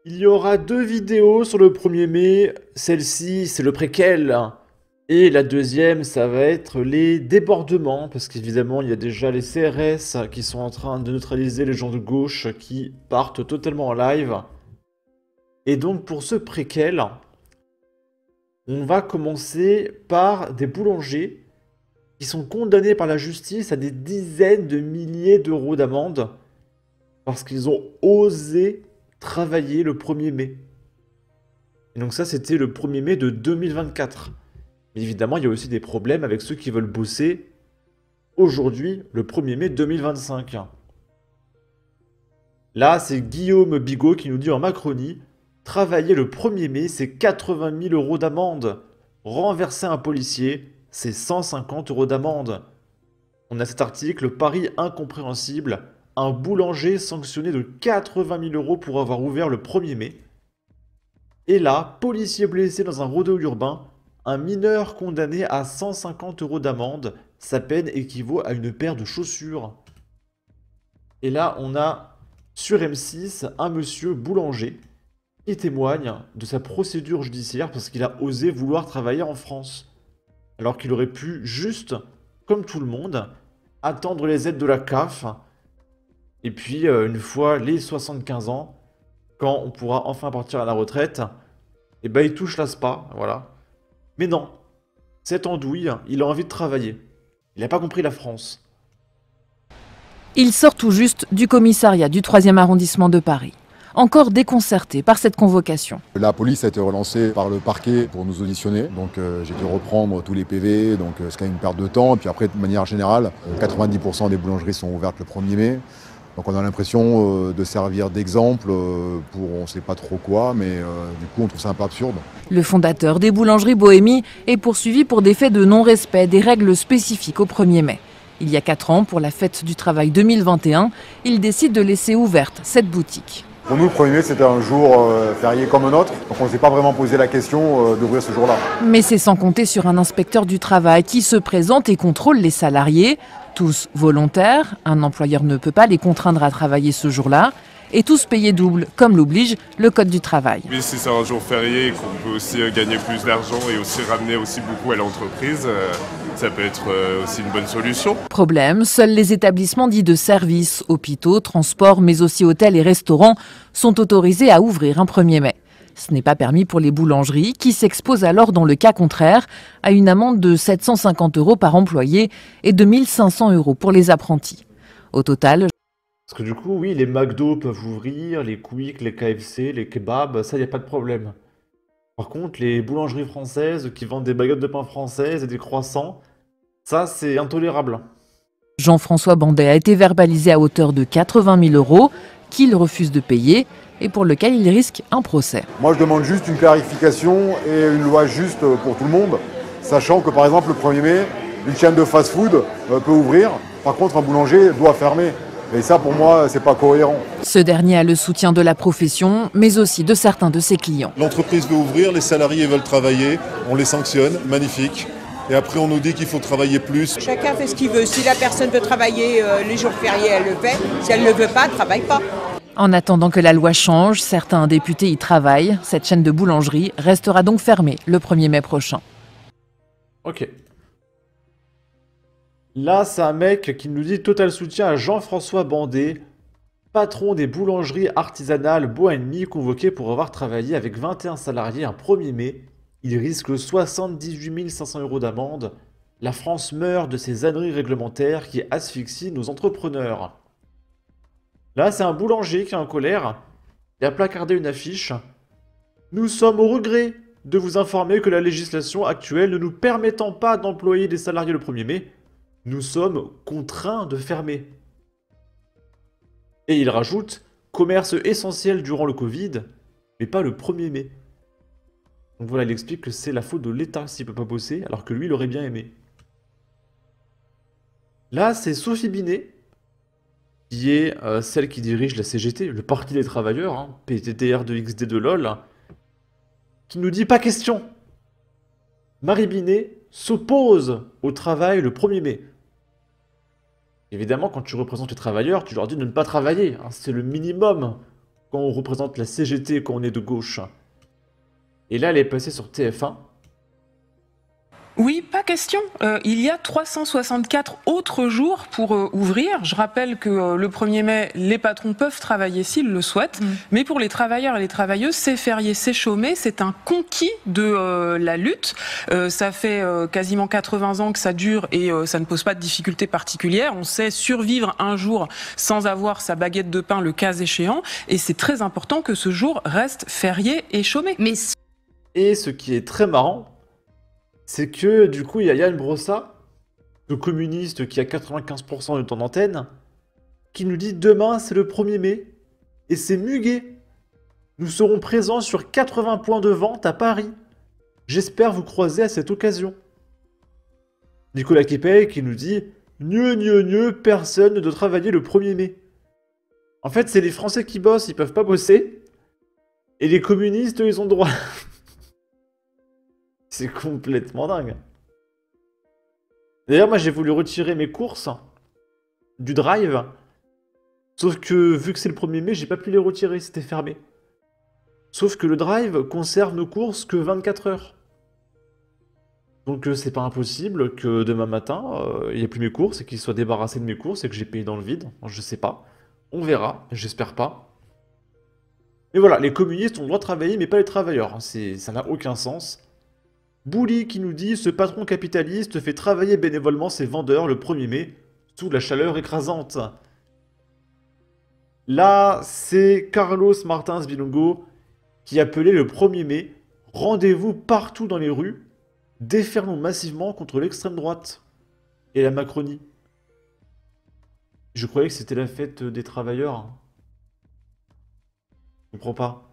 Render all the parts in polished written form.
Il y aura deux vidéos sur le 1er mai. Celle-ci, c'est le préquel. Et la deuxième, ça va être les débordements. Parce qu'évidemment, il y a déjà les CRS qui sont en train de neutraliser les gens de gauche qui partent totalement en live. Et donc, pour ce préquel, on va commencer par des boulangers qui sont condamnés par la justice à des dizaines de milliers d'euros d'amende parce qu'ils ont osé travailler le 1er mai. Et donc ça, c'était le 1er mai de 2024. Mais évidemment, il y a aussi des problèmes avec ceux qui veulent bosser aujourd'hui, le 1er mai 2025. Là, c'est Guillaume Bigot qui nous dit en Macronie, travailler le 1er mai, c'est 80 000 euros d'amende. Renverser un policier, c'est 150 euros d'amende. On a cet article, Paris incompréhensible, un boulanger sanctionné de 80 000 euros pour avoir ouvert le 1er mai. Et là, policier blessé dans un rodéo urbain, un mineur condamné à 150 euros d'amende, sa peine équivaut à une paire de chaussures. Et là, on a sur M6 un monsieur boulanger qui témoigne de sa procédure judiciaire parce qu'il a osé vouloir travailler en France. Alors qu'il aurait pu juste, comme tout le monde, attendre les aides de la CAF. Et puis, une fois les 75 ans, quand on pourra enfin partir à la retraite, et ben il touche la SPA, voilà. Mais non, cette andouille, il a envie de travailler. Il n'a pas compris la France. Il sort tout juste du commissariat du 3e arrondissement de Paris, encore déconcerté par cette convocation. La police a été relancée par le parquet pour nous auditionner, donc j'ai dû reprendre tous les PV, donc c'est quand même une perte de temps. Et puis après, de manière générale, 90% des boulangeries sont ouvertes le 1er mai. Donc on a l'impression de servir d'exemple pour on ne sait pas trop quoi, mais du coup on trouve ça un peu absurde. Le fondateur des boulangeries Bohémie est poursuivi pour des faits de non-respect des règles spécifiques au 1er mai. Il y a 4 ans, pour la fête du travail 2021, il décide de laisser ouverte cette boutique. Pour nous, le 1er mai, c'était un jour férié comme un autre, donc on ne s'est pas vraiment posé la question d'ouvrir ce jour-là. Mais c'est sans compter sur un inspecteur du travail qui se présente et contrôle les salariés, tous volontaires, un employeur ne peut pas les contraindre à travailler ce jour-là, et tous payés double, comme l'oblige le Code du travail. Oui, si c'est un jour férié et qu'on peut aussi gagner plus d'argent et aussi ramener aussi beaucoup à l'entreprise, ça peut être aussi une bonne solution. Problème, seuls les établissements dits de services, hôpitaux, transports, mais aussi hôtels et restaurants sont autorisés à ouvrir un 1er mai. Ce n'est pas permis pour les boulangeries qui s'exposent alors dans le cas contraire à une amende de 750 euros par employé et de 1 500 euros pour les apprentis. Au total... Parce que du coup, oui, les McDo peuvent ouvrir, les Quick, les KFC, les kebabs, ça, il n'y a pas de problème. Par contre, les boulangeries françaises qui vendent des baguettes de pain françaises et des croissants, ça, c'est intolérable. Jean-François Bandet a été verbalisé à hauteur de 80 000 euros qu'il refuse de payer et pour lequel il risque un procès. Moi, je demande juste une clarification et une loi juste pour tout le monde, sachant que, par exemple, le 1er mai, une chaîne de fast-food peut ouvrir. Par contre, un boulanger doit fermer. Et ça, pour moi, c'est pas cohérent. Ce dernier a le soutien de la profession, mais aussi de certains de ses clients. L'entreprise veut ouvrir, les salariés veulent travailler, on les sanctionne, magnifique. Et après, on nous dit qu'il faut travailler plus. Chacun fait ce qu'il veut. Si la personne veut travailler les jours fériés, elle le fait. Si elle ne le veut pas, elle ne travaille pas. En attendant que la loi change, certains députés y travaillent. Cette chaîne de boulangerie restera donc fermée le 1er mai prochain. Ok. Là, c'est un mec qui nous dit total soutien à Jean-François Bandet, patron des boulangeries artisanales Bohémie, convoqué pour avoir travaillé avec 21 salariés un 1er mai. Il risque 78 500 euros d'amende. La France meurt de ces âneries réglementaires qui asphyxient nos entrepreneurs. Là, c'est un boulanger qui est en colère. Il a placardé une affiche. Nous sommes au regret de vous informer que la législation actuelle ne nous permettant pas d'employer des salariés le 1er mai, nous sommes contraints de fermer. Et il rajoute, commerce essentiel durant le Covid, mais pas le 1er mai. Donc voilà, il explique que c'est la faute de l'État s'il ne peut pas bosser, alors que lui, il aurait bien aimé. Là, c'est Sophie Binet, qui est celle qui dirige la CGT, le Parti des Travailleurs, hein, PTTR de XD de LOL, qui nous dit pas question. Marie Binet s'oppose au travail le 1er mai. Évidemment, quand tu représentes les travailleurs, tu leur dis de ne pas travailler, hein, c'est le minimum. quand on représente la CGT, quand on est de gauche. Et là, elle est passée sur TF1. Oui, pas question. Il y a 364 autres jours pour ouvrir. Je rappelle que le 1er mai, les patrons peuvent travailler s'ils le souhaitent. Mais pour les travailleurs et les travailleuses, c'est férié, c'est chômé. C'est un conquis de la lutte. Ça fait quasiment 80 ans que ça dure et ça ne pose pas de difficultés particulières. On sait survivre un jour sans avoir sa baguette de pain le cas échéant. Et c'est très important que ce jour reste férié et chômé. Et ce qui est très marrant, c'est que du coup, il y a Yann Brossa, le communiste qui a 95% de temps d'antenne, qui nous dit demain c'est le 1er mai, et c'est muguet. Nous serons présents sur 80 points de vente à Paris. J'espère vous croiser à cette occasion. Nicolas Quépé qui nous dit personne ne doit travailler le 1er mai. En fait, c'est les Français qui bossent, ils peuvent pas bosser, et les communistes, ils ont le droit. C'est complètement dingue. D'ailleurs, moi, j'ai voulu retirer mes courses du Drive. Sauf que, vu que c'est le 1er mai, j'ai pas pu les retirer, c'était fermé. Sauf que le Drive conserve nos courses que 24 heures. Donc, c'est pas impossible que demain matin, il n'y ait plus mes courses et qu'ils soient débarrassés de mes courses et que j'ai payé dans le vide. Je sais pas. On verra, j'espère pas. Mais voilà, les communistes ont le droit de travailler, mais pas les travailleurs. Ça n'a aucun sens. Bouli qui nous dit « Ce patron capitaliste fait travailler bénévolement ses vendeurs le 1er mai, sous la chaleur écrasante. » Là, c'est Carlos Martins Bilongo qui appelait le 1er mai « Rendez-vous partout dans les rues, déferlons massivement contre l'extrême droite et la Macronie. » Je croyais que c'était la fête des travailleurs. Je comprends pas.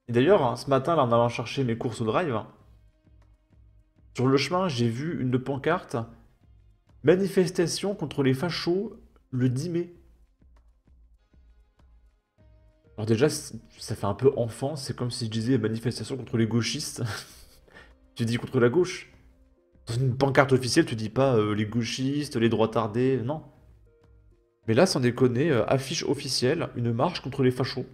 Et d'ailleurs, ce matin, là, en allant chercher mes courses au Drive, sur le chemin, j'ai vu une pancarte « Manifestation contre les fachos le 10 mai ». Alors déjà, ça fait un peu enfant, c'est comme si je disais « Manifestation contre les gauchistes ». Tu dis contre la gauche. Dans une pancarte officielle, tu dis pas les gauchistes, les droits tardés, non. Mais là, sans déconner, affiche officielle, une marche contre les fachos.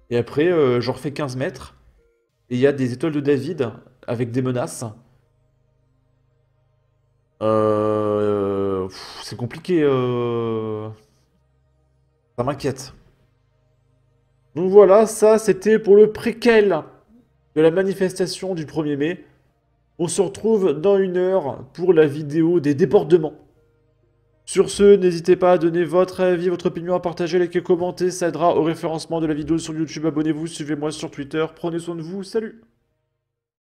Et après, j'en refais 15 mètres, et il y a des étoiles de David avec des menaces. C'est compliqué. Ça m'inquiète. Donc voilà, ça c'était pour le préquel de la manifestation du 1er mai. On se retrouve dans 1 heure pour la vidéo des débordements. Sur ce, n'hésitez pas à donner votre avis, votre opinion, à partager, liker, commenter. Ça aidera au référencement de la vidéo sur YouTube. Abonnez-vous, suivez-moi sur Twitter. Prenez soin de vous. Salut!